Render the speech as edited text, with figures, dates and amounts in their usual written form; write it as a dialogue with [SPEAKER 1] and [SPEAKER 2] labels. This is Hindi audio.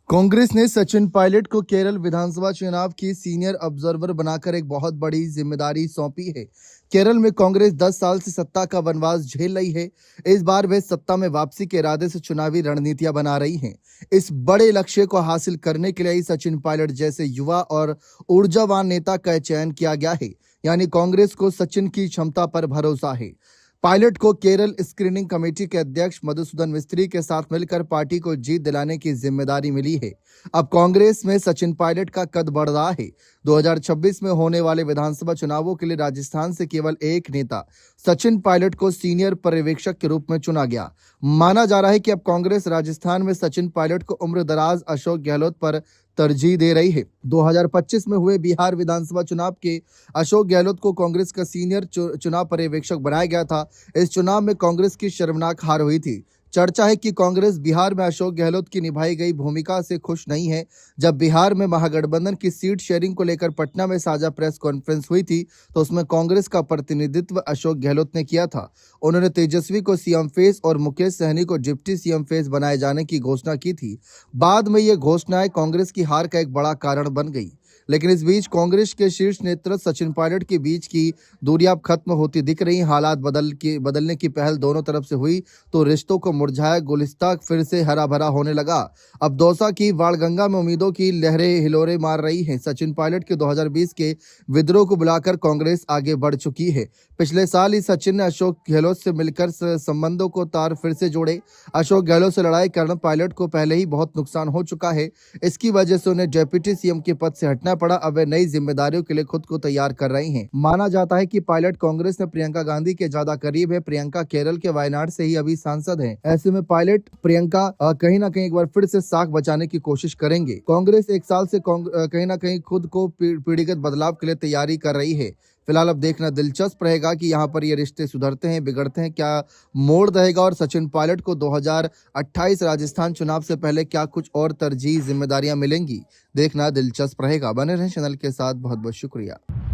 [SPEAKER 1] कांग्रेस ने सचिन पायलट को केरल विधानसभा चुनाव की सीनियर ऑब्जर्वर बनाकर एक बहुत बड़ी जिम्मेदारी सौंपी है। केरल में कांग्रेस 10 साल से सत्ता का वनवास झेल रही है। इस बार वे सत्ता में वापसी के इरादे से चुनावी रणनीतियां बना रही हैं। इस बड़े लक्ष्य को हासिल करने के लिए ही सचिन पायलट जैसे युवा और ऊर्जावान नेता का चयन किया गया है। यानी कांग्रेस को सचिन की क्षमता पर भरोसा है। पायलट को केरल स्क्रीनिंग कमेटी के अध्यक्ष मधुसूदन मिस्त्री के साथ मिलकर पार्टी को जीत दिलाने की जिम्मेदारी मिली है। अब कांग्रेस में सचिन पायलट का कद बढ़ रहा है। 2026 में होने वाले विधानसभा चुनावों के लिए राजस्थान से केवल एक नेता सचिन पायलट को सीनियर पर्यवेक्षक के रूप में चुना गया। माना जा रहा है कि अब कांग्रेस राजस्थान में सचिन पायलट को उम्रदराज अशोक गहलोत पर तरजीह दे रही है। 2025 में हुए बिहार विधानसभा चुनाव के अशोक गहलोत को कांग्रेस का सीनियर चुनाव पर्यवेक्षक बनाया गया था। इस चुनाव में कांग्रेस की शर्मनाक हार हुई थी। चर्चा है कि कांग्रेस बिहार में अशोक गहलोत की निभाई गई भूमिका से खुश नहीं है। जब बिहार में महागठबंधन की सीट शेयरिंग को लेकर पटना में साझा प्रेस कॉन्फ्रेंस हुई थी तो उसमें कांग्रेस का प्रतिनिधित्व अशोक गहलोत ने किया था। उन्होंने तेजस्वी को सीएम फेस और मुकेश सहनी को डिप्टी सीएम फेस बनाए जाने की घोषणा की थी। बाद में ये घोषणाएं कांग्रेस की हार का एक बड़ा कारण बन गई। लेकिन इस बीच कांग्रेस के शीर्ष नेतृत्व सचिन पायलट के बीच की दूरी अब खत्म होती दिख रही। हालात बदलने की पहल दोनों तरफ से हुई तो रिश्तों को मुरझाया गुलिस्ता फिर से हरा भरा होने लगा। अब दौसा की बाणगंगा में उम्मीदों की लहरें हिलोरे मार रही हैं। सचिन पायलट के 2020 के विद्रोह को बुलाकर कांग्रेस आगे बढ़ चुकी है। पिछले साल ही सचिन ने अशोक गहलोत से मिलकर संबंधों को तार फिर से जोड़े। अशोक गहलोत से लड़ाई कारण पायलट को पहले ही बहुत नुकसान हो चुका है। इसकी वजह से उन्हें डिप्टी सीएम के पद से हटना पड़ा। अब वे नई जिम्मेदारियों के लिए खुद को तैयार कर रही हैं। माना जाता है कि पायलट कांग्रेस में प्रियंका गांधी के ज्यादा करीब है। प्रियंका केरल के वायनाड से ही अभी सांसद हैं। ऐसे में पायलट प्रियंका कहीं ना कहीं एक बार फिर से साख बचाने की कोशिश करेंगे। कांग्रेस एक साल से कहीं ना कहीं खुद को पीढ़ीगत बदलाव के लिए तैयारी कर रही है। फिलहाल अब देखना दिलचस्प रहेगा कि यहाँ पर ये रिश्ते सुधरते हैं बिगड़ते हैं, क्या मोड़ रहेगा और सचिन पायलट को 2028 राजस्थान चुनाव से पहले क्या कुछ और तरजीह जिम्मेदारियां मिलेंगी। देखना दिलचस्प रहेगा। बने रहें चैनल के साथ। बहुत बहुत शुक्रिया।